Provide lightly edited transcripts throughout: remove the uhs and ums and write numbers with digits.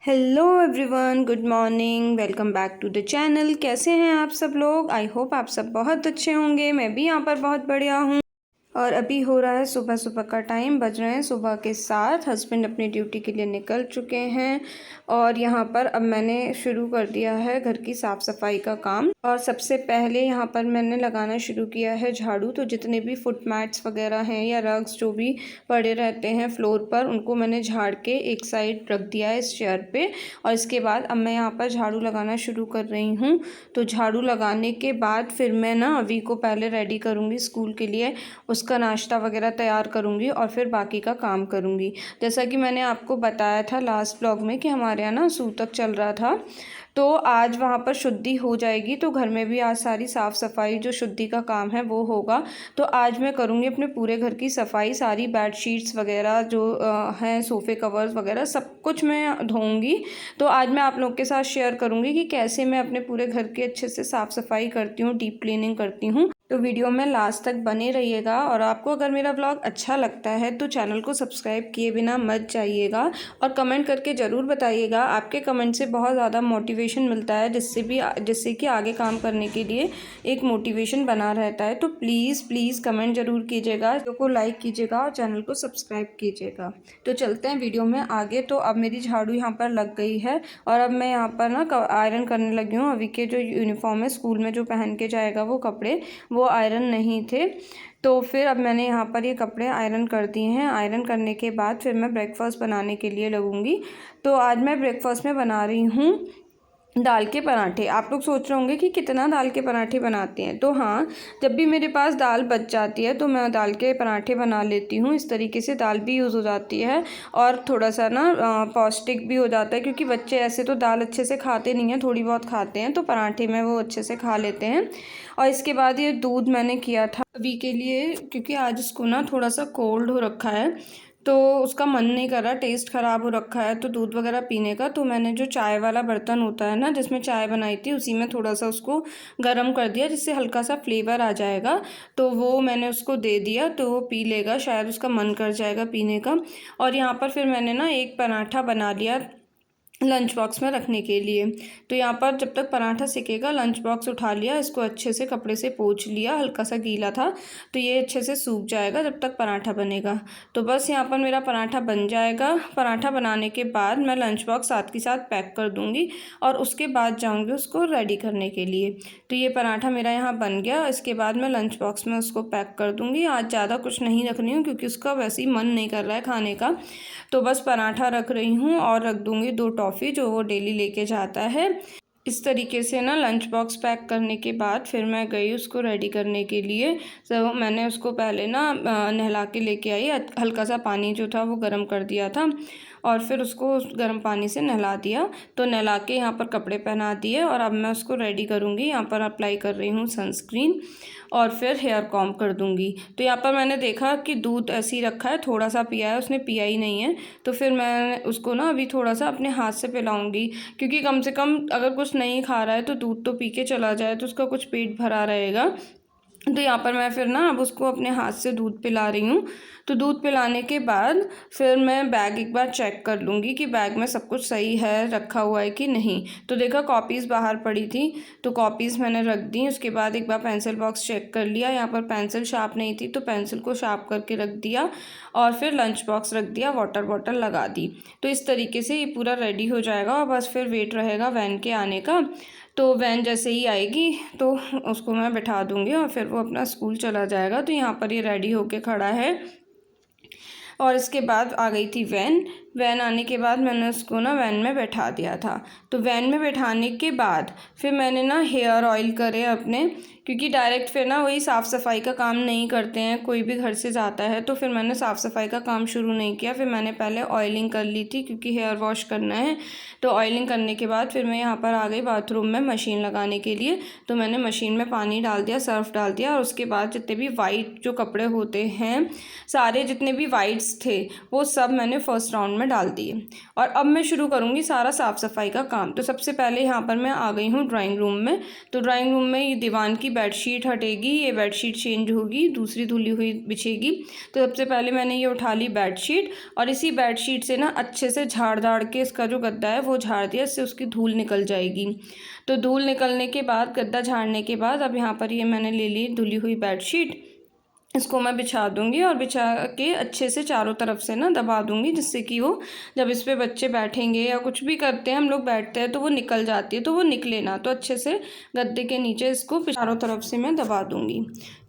Hello everyone, good morning. Welcome back to the channel. कैसे हैं आप सब लोग? आई होप आप सब बहुत अच्छे होंगे। मैं भी यहाँ पर बहुत बढ़िया हूँ। और अभी हो रहा है सुबह सुबह का टाइम, बज रहे हैं सुबह के 7। हस्बैंड अपनी ड्यूटी के लिए निकल चुके हैं और यहाँ पर अब मैंने शुरू कर दिया है घर की साफ़ सफाई का काम। और सबसे पहले यहाँ पर मैंने लगाना शुरू किया है झाड़ू। तो जितने भी फुट मैट्स वगैरह हैं या रग्स जो भी पड़े रहते हैं फ्लोर पर, उनको मैंने झाड़ के एक साइड रख दिया है इस चेयर पे। और इसके बाद अब मैं यहाँ पर झाड़ू लगाना शुरू कर रही हूँ। तो झाड़ू लगाने के बाद फिर मैं ना अभी को पहले रेडी करूँगी स्कूल के लिए, उसका नाश्ता वगैरह तैयार करूँगी और फिर बाकी का काम करूँगी। जैसा कि मैंने आपको बताया था लास्ट ब्लॉग में कि हमारे यहाँ ना सूतक चल रहा था, तो आज वहाँ पर शुद्धि हो जाएगी। तो घर में भी आज सारी साफ़ सफाई जो शुद्धि का काम है वो होगा। तो आज मैं करूँगी अपने पूरे घर की सफाई, सारी बेडशीट्स वगैरह जो हैं, सोफ़े कवर्स वगैरह सब कुछ मैं धोऊँगी। तो आज मैं आप लोग के साथ शेयर करूँगी कि कैसे मैं अपने पूरे घर की अच्छे से साफ़ सफाई करती हूँ, डीप क्लीनिंग करती हूँ। तो वीडियो में लास्ट तक बने रहिएगा। और आपको अगर मेरा व्लॉग अच्छा लगता है तो चैनल को सब्सक्राइब किए बिना मत जाइएगा और कमेंट करके ज़रूर बताइएगा। आपके कमेंट से बहुत ज़्यादा मोटिवेशन मिलता है, जिससे कि आगे काम करने के लिए एक मोटिवेशन बना रहता है। तो प्लीज़ कमेंट ज़रूर कीजिएगा, वीडियो को लाइक कीजिएगा और चैनल को सब्सक्राइब कीजिएगा। तो चलते हैं वीडियो में आगे। तो अब मेरी झाड़ू यहाँ पर लग गई है और अब मैं यहाँ पर ना आयरन करने लगी हूँ। अभी के जो यूनिफॉर्म है स्कूल में जो पहन के जाएगा वो कपड़े, वो आयरन नहीं थे। तो फिर अब मैंने यहाँ पर ये कपड़े आयरन कर दिए हैं। आयरन करने के बाद फिर मैं ब्रेकफास्ट बनाने के लिए लगूंगी। तो आज मैं ब्रेकफास्ट में बना रही हूँ दाल के पराठे। आप लोग सोच रहे होंगे कि कितना दाल के पराठे बनाते हैं। तो हाँ, जब भी मेरे पास दाल बच जाती है तो मैं दाल के पराठे बना लेती हूँ। इस तरीके से दाल भी यूज़ हो जाती है और थोड़ा सा ना पौष्टिक भी हो जाता है, क्योंकि बच्चे ऐसे तो दाल अच्छे से खाते नहीं हैं, थोड़ी बहुत खाते हैं, तो पराठे में वो अच्छे से खा लेते हैं। और इसके बाद ये दूध मैंने किया था अभी के लिए, क्योंकि आज इसको ना थोड़ा सा कोल्ड हो रखा है तो उसका मन नहीं कर रहा, टेस्ट ख़राब हो रखा है तो दूध वगैरह पीने का। तो मैंने जो चाय वाला बर्तन होता है ना जिसमें चाय बनाई थी, उसी में थोड़ा सा उसको गर्म कर दिया, जिससे हल्का सा फ्लेवर आ जाएगा। तो वो मैंने उसको दे दिया, तो वो पी लेगा, शायद उसका मन कर जाएगा पीने का। और यहाँ पर फिर मैंने ना एक पराठा बना लिया लंच बॉक्स में रखने के लिए। तो यहाँ पर जब तक पराठा सिकेगा, लंच बॉक्स उठा लिया, इसको अच्छे से कपड़े से पोंछ लिया, हल्का सा गीला था तो ये अच्छे से सूख जाएगा जब तक पराठा बनेगा। तो बस यहाँ पर मेरा पराठा बन जाएगा। पराठा बनाने के बाद मैं लंच बॉक्स साथ के साथ पैक कर दूँगी और उसके बाद जाऊँगी उसको रेडी करने के लिए। तो ये पराठा मेरा यहाँ बन गया। इसके बाद मैं लंच बॉक्स में उसको पैक कर दूँगी। आज ज़्यादा कुछ नहीं रखनी हूँ क्योंकि उसका वैसे ही मन नहीं कर रहा है खाने का। तो बस पराठा रख रही हूँ और रख दूँगी 2 टॉफ़ी जो वो डेली लेके जाता है। इस तरीके से ना लंच बॉक्स पैक करने के बाद फिर मैं गई उसको रेडी करने के लिए। तो मैंने उसको पहले ना नहला के लेके आई, हल्का सा पानी जो था वो गर्म कर दिया था और फिर उसको गर्म पानी से नहला दिया। तो नहला के यहाँ पर कपड़े पहना दिए और अब मैं उसको रेडी करूँगी। यहाँ पर अप्लाई कर रही हूँ सनस्क्रीन और फिर हेयर कॉम्ब कर दूँगी। तो यहाँ पर मैंने देखा कि दूध ऐसे ही रखा है, थोड़ा सा पिया है, उसने पिया ही नहीं है। तो फिर मैं उसको ना अभी थोड़ा सा अपने हाथ से पिलाऊंगी, क्योंकि कम से कम अगर कुछ नहीं खा रहा है तो दूध तो पी के चला जाए तो उसका कुछ पेट भरा रहेगा। तो यहाँ पर मैं फिर ना अब उसको अपने हाथ से दूध पिला रही हूँ। तो दूध पिलाने के बाद फिर मैं बैग एक बार चेक कर लूँगी कि बैग में सब कुछ सही है, रखा हुआ है कि नहीं। तो देखा कॉपीज़ बाहर पड़ी थी तो कॉपीज़ मैंने रख दी। उसके बाद एक बार पेंसिल बॉक्स चेक कर लिया, यहाँ पर पेंसिल शार्प नहीं थी तो पेंसिल को शार्प करके रख दिया और फिर लंच बॉक्स रख दिया, वाटर बॉटल लगा दी। तो इस तरीके से ये पूरा रेडी हो जाएगा और बस फिर वेट रहेगा वैन के आने का। तो वैन जैसे ही आएगी तो उसको मैं बिठा दूँगी और फिर वो अपना स्कूल चला जाएगा। तो यहाँ पर ये रेडी होके खड़ा है और इसके बाद आ गई थी वैन आने के बाद मैंने उसको ना वैन में बैठा दिया था। तो वैन में बैठाने के बाद फिर मैंने ना हेयर ऑयल करे अपने, क्योंकि डायरेक्ट फिर ना वही साफ़ सफाई का काम नहीं करते हैं, कोई भी घर से जाता है तो फिर मैंने साफ़ सफाई का काम शुरू नहीं किया। फिर मैंने पहले ऑयलिंग कर ली थी क्योंकि हेयर वॉश करना है। तो ऑयलिंग करने के बाद फिर मैं यहाँ पर आ गई बाथरूम में मशीन लगाने के लिए। तो मैंने मशीन में पानी डाल दिया, सर्फ डाल दिया और उसके बाद जितने भी वाइट जो कपड़े होते हैं, सारे जितने भी वाइट्स थे वो सब मैंने फर्स्ट राउंड में में डाल दिए और अब मैं शुरू करूँगी सारा साफ़ सफाई का काम। तो सबसे पहले यहाँ पर मैं आ गई हूँ ड्राइंग रूम में। तो ड्राइंग रूम में ये दीवान की बेडशीट हटेगी, ये बेडशीट चेंज होगी, दूसरी धुली हुई बिछेगी। तो सबसे पहले मैंने ये उठा ली बेडशीट और इसी बेडशीट से ना अच्छे से झाड़ के इसका जो गद्दा है वो झाड़ दिया, इससे उसकी धूल निकल जाएगी। तो धूल निकलने के बाद, गद्दा झाड़ने के बाद, अब यहाँ पर ये मैंने ले ली धुली हुई बेडशीट, इसको मैं बिछा दूंगी और बिछा के अच्छे से चारों तरफ से ना दबा दूंगी, जिससे कि वो जब इस पे बच्चे बैठेंगे या कुछ भी करते हैं, हम लोग बैठते हैं, तो वो निकल जाती है, तो वो निकले ना। तो अच्छे से गद्दे के नीचे इसको चारों तरफ से मैं दबा दूंगी।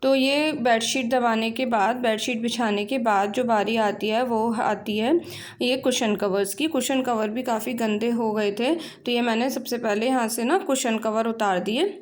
तो ये बेडशीट दबाने के बाद, बेडशीट बिछाने के बाद जो बारी आती है वो आती है ये कुशन कवर्स की। कुशन कवर भी काफ़ी गंदे हो गए थे, तो ये मैंने सबसे पहले यहाँ से ना कुशन कवर उतार दिए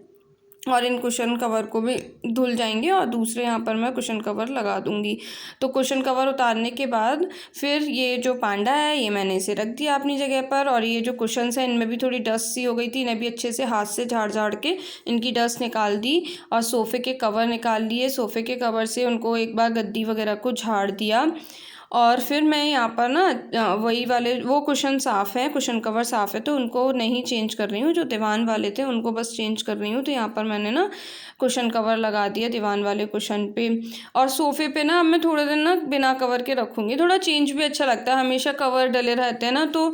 और इन कुशन कवर को भी धुल जाएंगे और दूसरे यहाँ पर मैं कुशन कवर लगा दूंगी। तो कुशन कवर उतारने के बाद फिर ये जो पांडा है ये मैंने इसे रख दिया अपनी जगह पर, और ये जो कुशन्स हैं इनमें भी थोड़ी डस्ट सी हो गई थी, इन्हें भी अच्छे से हाथ से झाड़ के इनकी डस्ट निकाल दी और सोफ़े के कवर निकाल लिए। सोफ़े के कवर से उनको एक बार गद्दी वगैरह को झाड़ दिया और फिर मैं यहाँ पर ना वही वाले वो कुशन साफ़ हैं, कुशन कवर साफ़ है, तो उनको नहीं चेंज कर रही हूँ। जो दीवान वाले थे उनको बस चेंज कर रही हूँ। तो यहाँ पर मैंने ना कुशन कवर लगा दिया दीवान वाले कुशन पे। और सोफ़े पे ना अब मैं थोड़े दिन ना बिना कवर के रखूँगी, थोड़ा चेंज भी अच्छा लगता है। हमेशा कवर डले रहते हैं ना, तो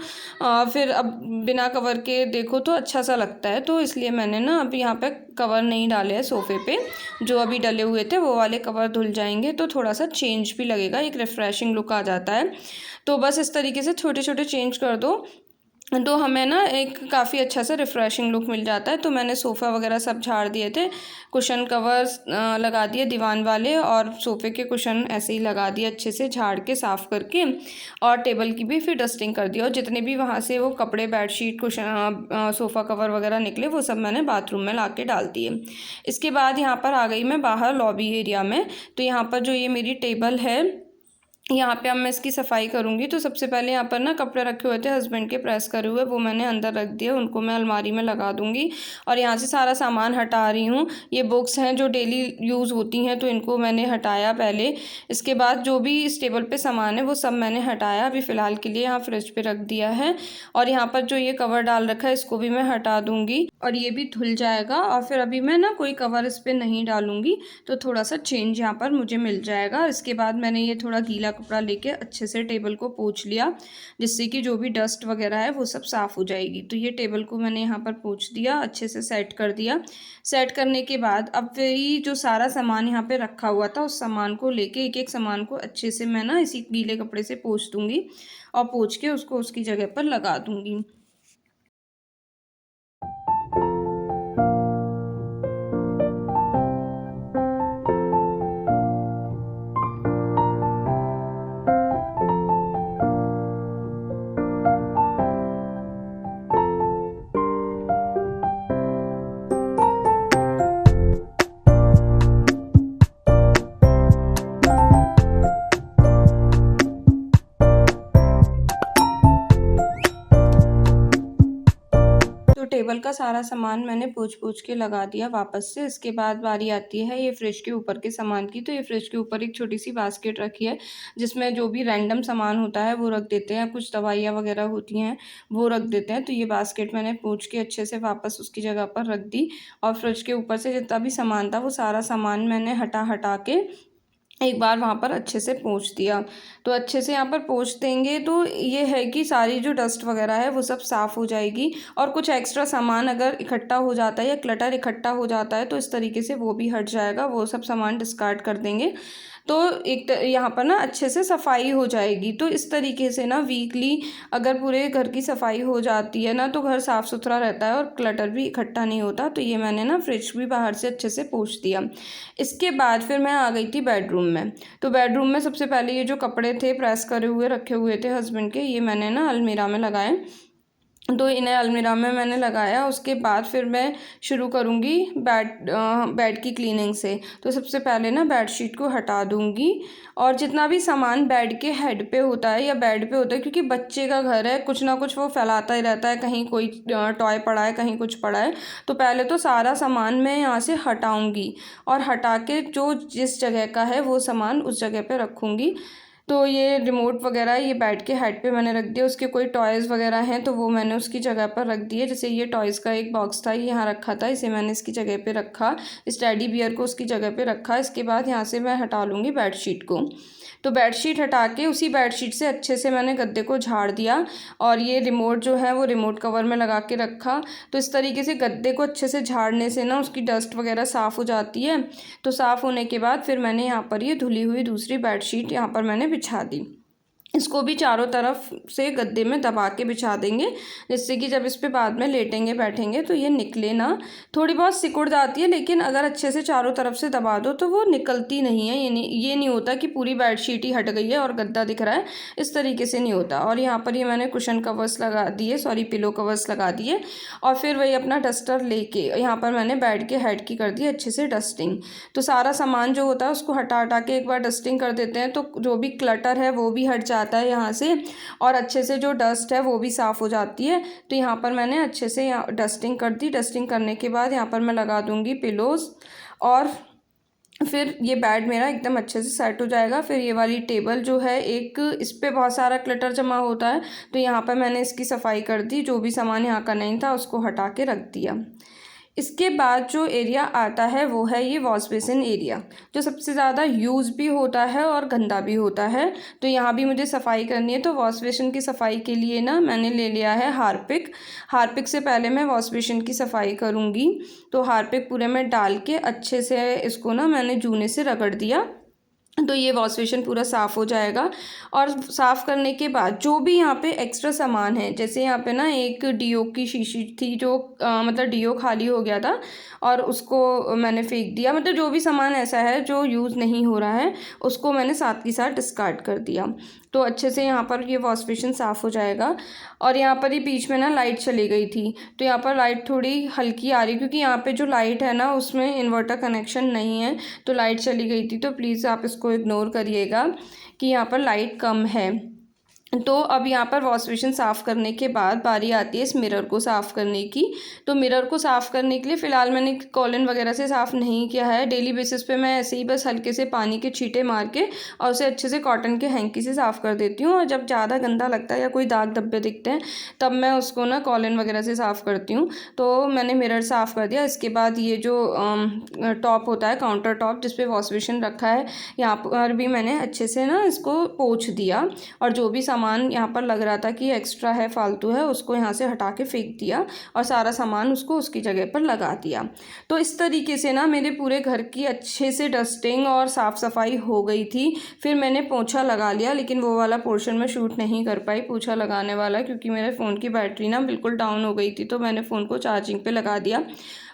फिर अब बिना कवर के देखो तो अच्छा सा लगता है। तो इसलिए मैंने ना अभी यहाँ पे कवर नहीं डाले हैं सोफ़े पे, जो अभी डले हुए थे वो वाले कवर धुल जाएंगे तो थोड़ा सा चेंज भी लगेगा, एक रिफ़्रेशिंग लुक आ जाता है। तो बस इस तरीके से छोटे छोटे चेंज कर दो तो हमें ना एक काफ़ी अच्छा सा रिफ़्रेशिंग लुक मिल जाता है। तो मैंने सोफ़ा वगैरह सब झाड़ दिए थे, कुशन कवर्स लगा दिए दीवान वाले और सोफ़े के कुशन ऐसे ही लगा दिए अच्छे से झाड़ के साफ़ करके, और टेबल की भी फिर डस्टिंग कर दिया। और जितने भी वहाँ से वो कपड़े, बेडशीट, कुशन, सोफ़ा कवर वगैरह निकले वो सब मैंने बाथरूम में ला के डाल दिए। इसके बाद यहाँ पर आ गई मैं बाहर लॉबी एरिया में। तो यहाँ पर जो ये मेरी टेबल है यहाँ पे अब मैं इसकी सफाई करूँगी। तो सबसे पहले यहाँ पर ना कपड़े रखे हुए थे हस्बैंड के प्रेस करे हुए, वो मैंने अंदर रख दिए, उनको मैं अलमारी में लगा दूँगी। और यहाँ से सारा सामान हटा रही हूँ। ये बुक्स हैं जो डेली यूज़ होती हैं, तो इनको मैंने हटाया पहले। इसके बाद जो भी इस टेबल पे सामान है वो सब मैंने हटाया, अभी फ़िलहाल के लिए यहाँ फ्रिज पे रख दिया है। और यहाँ पर जो ये कवर डाल रखा है इसको भी मैं हटा दूँगी और ये भी धुल जाएगा। और फिर अभी मैं ना कोई कवर इस पर नहीं डालूँगी, तो थोड़ा सा चेंज यहाँ पर मुझे मिल जाएगा। इसके बाद मैंने ये थोड़ा गीला कपड़ा लेके अच्छे से टेबल को पोंछ लिया, जिससे कि जो भी डस्ट वगैरह है वो सब साफ़ हो जाएगी। तो ये टेबल को मैंने यहाँ पर पोंछ दिया, अच्छे से सेट कर दिया। सेट करने के बाद अब वही जो सारा सामान यहाँ पे रखा हुआ था उस सामान को लेके एक एक सामान को अच्छे से मैं ना इसी गीले कपड़े से पोंछ दूँगी और पोंछ के उसको उसकी जगह पर लगा दूँगी। तो टेबल का सारा सामान मैंने पोंछ के लगा दिया वापस से। इसके बाद बारी आती है ये फ्रिज के ऊपर के सामान की। तो ये फ्रिज के ऊपर एक छोटी सी बास्केट रखी है, जिसमें जो भी रैंडम सामान होता है वो रख देते हैं, कुछ दवाइयाँ वगैरह होती हैं वो रख देते हैं। तो ये बास्केट मैंने पोंछ के अच्छे से वापस उसकी जगह पर रख दी। और फ्रिज के ऊपर से जितना भी सामान था वो सारा सामान मैंने हटा के एक बार वहाँ पर अच्छे से पोंछ दिया। तो अच्छे से यहाँ पर पोंछ देंगे तो ये है कि सारी जो डस्ट वगैरह है वो सब साफ़ हो जाएगी। और कुछ एक्स्ट्रा सामान अगर इकट्ठा हो जाता है या क्लटर इकट्ठा हो जाता है तो इस तरीके से वो भी हट जाएगा, वो सब सामान डिस्कार्ड कर देंगे। तो एक यहाँ पर ना अच्छे से सफाई हो जाएगी। तो इस तरीके से ना वीकली अगर पूरे घर की सफाई हो जाती है ना तो घर साफ़ सुथरा रहता है और क्लटर भी इकट्ठा नहीं होता। तो ये मैंने ना फ्रिज भी बाहर से अच्छे से पोंछ दिया। इसके बाद फिर मैं आ गई थी बेडरूम में। तो बेडरूम में सबसे पहले ये जो कपड़े थे प्रेस करे हुए रखे हुए थे हस्बैंड के, ये मैंने ना अलमीरा में लगाए। तो इन्हें अलमीरा में मैंने लगाया। उसके बाद फिर मैं शुरू करूँगी बेड की क्लीनिंग से। तो सबसे पहले ना बेडशीट को हटा दूँगी और जितना भी सामान बेड के हेड पे होता है या बेड पे होता है, क्योंकि बच्चे का घर है, कुछ ना कुछ वो फैलाता ही रहता है, कहीं कोई टॉय पड़ा है, कहीं कुछ पड़ा है। तो पहले तो सारा सामान मैं यहाँ से हटाऊँगी और हटा के जो जिस जगह का है वो सामान उस जगह पे रखूँगी। तो ये रिमोट वगैरह ये बेड के हेड पे मैंने रख दिया। उसके कोई टॉयज़ वगैरह हैं तो वो मैंने उसकी जगह पर रख दिए। जैसे ये टॉयज़ का एक बॉक्स था, ये यहाँ रखा था, इसे मैंने इसकी जगह पे रखा। इस टेडी बियर को उसकी जगह पे रखा। इसके बाद यहाँ से मैं हटा लूँगी बेडशीट को। तो बेडशीट हटा के उसी बेडशीट से अच्छे से मैंने गद्दे को झाड़ दिया और ये रिमोट जो है वो रिमोट कवर में लगा के रखा। तो इस तरीके से गद्दे को अच्छे से झाड़ने से ना उसकी डस्ट वगैरह साफ़ हो जाती है। तो साफ़ होने के बाद फिर मैंने यहाँ पर ये धुली हुई दूसरी बेडशीट यहाँ पर मैंने बिछा दी। इसको भी चारों तरफ से गद्दे में दबा के बिछा देंगे, जिससे कि जब इस पे बाद में लेटेंगे बैठेंगे तो ये निकले ना। थोड़ी बहुत सिकुड़ जाती है, लेकिन अगर अच्छे से चारों तरफ से दबा दो तो वो निकलती नहीं है। ये नहीं होता कि पूरी बेडशीट ही हट गई है और गद्दा दिख रहा है, इस तरीके से नहीं होता। और यहाँ पर ये मैंने कुशन कवर्स लगा दिए, सॉरी पिलो कवर्स लगा दिए। और फिर वही अपना डस्टर लेके यहाँ पर मैंने बेड के हेड की कर दी अच्छे से डस्टिंग। तो सारा सामान जो होता है उसको हटा हटा के एक बार डस्टिंग कर देते हैं, तो जो भी क्लटर है वो भी हट जाता है यहाँ से, और अच्छे से जो डस्ट है वो भी साफ़ हो जाती है। तो यहाँ पर मैंने अच्छे से यहाँ डस्टिंग कर दी। डस्टिंग करने के बाद यहाँ पर मैं लगा दूँगी पिलोज़, और फिर ये बेड मेरा एकदम अच्छे से सेट हो जाएगा। फिर ये वाली टेबल जो है एक, इस पर बहुत सारा क्लटर जमा होता है, तो यहाँ पर मैंने इसकी सफाई कर दी। जो भी सामान यहाँ का नहीं था उसको हटा के रख दिया। इसके बाद जो एरिया आता है वो है ये वॉश बेसिन एरिया, जो सबसे ज़्यादा यूज़ भी होता है और गंदा भी होता है। तो यहाँ भी मुझे सफाई करनी है। तो वॉश बेसिन की सफाई के लिए ना मैंने ले लिया है हार्पिक। हार्पिक से पहले मैं वॉश बेसिन की सफाई करूँगी। तो हार्पिक पूरे में डाल के अच्छे से इसको ना मैंने जूने से रगड़ दिया, तो ये वॉश बेसिन पूरा साफ़ हो जाएगा। और साफ़ करने के बाद जो भी यहाँ पे एक्स्ट्रा सामान है, जैसे यहाँ पे ना एक डीओ की शीशी थी जो मतलब डीओ खाली हो गया था और उसको मैंने फेंक दिया। मतलब जो भी सामान ऐसा है जो यूज़ नहीं हो रहा है उसको मैंने साथ के साथ डिस्कार्ड कर दिया। तो अच्छे से यहाँ पर ये वॉश बेसिन साफ़ हो जाएगा। और यहाँ पर ही बीच में ना लाइट चली गई थी, तो यहाँ पर लाइट थोड़ी हल्की आ रही, क्योंकि यहाँ पे जो लाइट है ना उसमें इन्वर्टर कनेक्शन नहीं है, तो लाइट चली गई थी। तो प्लीज़ आप इसको इग्नोर करिएगा कि यहाँ पर लाइट कम है। तो अब यहाँ पर वॉश बेसिन साफ़ करने के बाद बारी आती है इस मिरर को साफ़ करने की। तो मिरर को साफ़ करने के लिए फ़िलहाल मैंने कॉलिन वगैरह से साफ़ नहीं किया है। डेली बेसिस पे मैं ऐसे ही बस हल्के से पानी के छींटे मार के और उसे अच्छे से कॉटन के हैंकी से साफ़ कर देती हूँ। और जब ज़्यादा गंदा लगता है या कोई दाग धब्बे दिखते हैं तब मैं उसको ना कॉलिन वगैरह से साफ़ करती हूँ। तो मैंने मिरर साफ़ कर दिया। इसके बाद ये जो टॉप होता है काउंटर टॉप जिस पर वॉश बेसिन रखा है, यहाँ पर भी मैंने अच्छे से ना इसको पोंछ दिया। और जो भी सामान यहाँ पर लग रहा था कि एक्स्ट्रा है, फालतू है, उसको यहाँ से हटा के फेंक दिया और सारा सामान उसको उसकी जगह पर लगा दिया। तो इस तरीके से ना मेरे पूरे घर की अच्छे से डस्टिंग और साफ़ सफाई हो गई थी। फिर मैंने पोंछा लगा लिया, लेकिन वो वाला पोर्शन में शूट नहीं कर पाई पोंछा लगाने वाला, क्योंकि मेरे फ़ोन की बैटरी ना बिल्कुल डाउन हो गई थी। तो मैंने फ़ोन को चार्जिंग पे लगा दिया।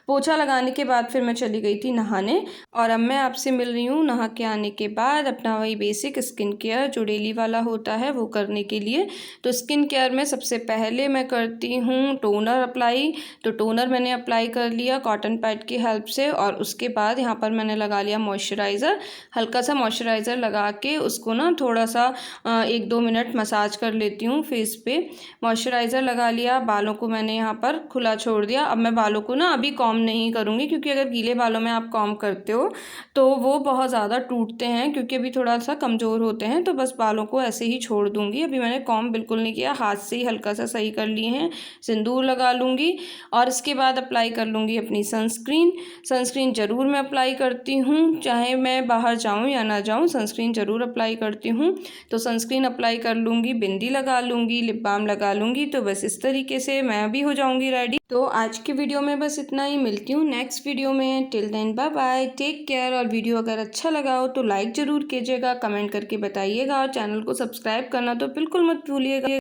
पोछा लगाने के बाद फिर मैं चली गई थी नहाने, और अब मैं आपसे मिल रही हूँ नहा के आने के बाद अपना वही बेसिक स्किन केयर जो डेली वाला होता है वो करने के लिए। तो स्किन केयर में सबसे पहले मैं करती हूँ टोनर अप्लाई। तो टोनर मैंने अप्लाई कर लिया कॉटन पैड की हेल्प से, और उसके बाद यहाँ पर मैंने लगा लिया मॉइस्चराइज़र। हल्का सा मॉइस्चराइज़र लगा के उसको ना थोड़ा सा 1-2 मिनट मसाज कर लेती हूँ फेस पे। मॉइस्चराइज़र लगा लिया, बालों को मैंने यहाँ पर खुला छोड़ दिया। अब मैं बालों को ना अभी कॉम्ब नहीं करूँगी, क्योंकि अगर गीले बालों में आप कॉम्ब करते हो तो वो बहुत ज़्यादा टूटते हैं, क्योंकि अभी थोड़ा सा कमज़ोर होते हैं। तो बस बालों को ऐसे ही छोड़ दूँगी। अभी मैंने कॉम्ब बिल्कुल नहीं किया, हाथ से ही हल्का सा सही कर लिए हैं। सिंदूर लगा लूँगी और इसके बाद अप्लाई कर लूँगी अपनी सनस्क्रीन। सनस्क्रीन ज़रूर मैं अप्लाई करती हूँ, चाहे मैं बाहर जाऊँ या ना जाऊँ, सनस्क्रीन ज़रूर अप्लाई करती हूँ। तो सनस्क्रीन अप्लाई कर लूँगी, बिंदी लगा लूँगी, लिप बाम लगा लूँगी। तो बस इस तरीके से मैं भी हो जाऊँगी रेडी। तो आज की वीडियो में बस इतना ही। मिलती हूँ नेक्स्ट वीडियो में। Till then bye bye, take care. और वीडियो अगर अच्छा लगा हो तो लाइक ज़रूर कीजिएगा, कमेंट करके बताइएगा, और चैनल को सब्सक्राइब करना तो बिल्कुल मत भूलिएगा।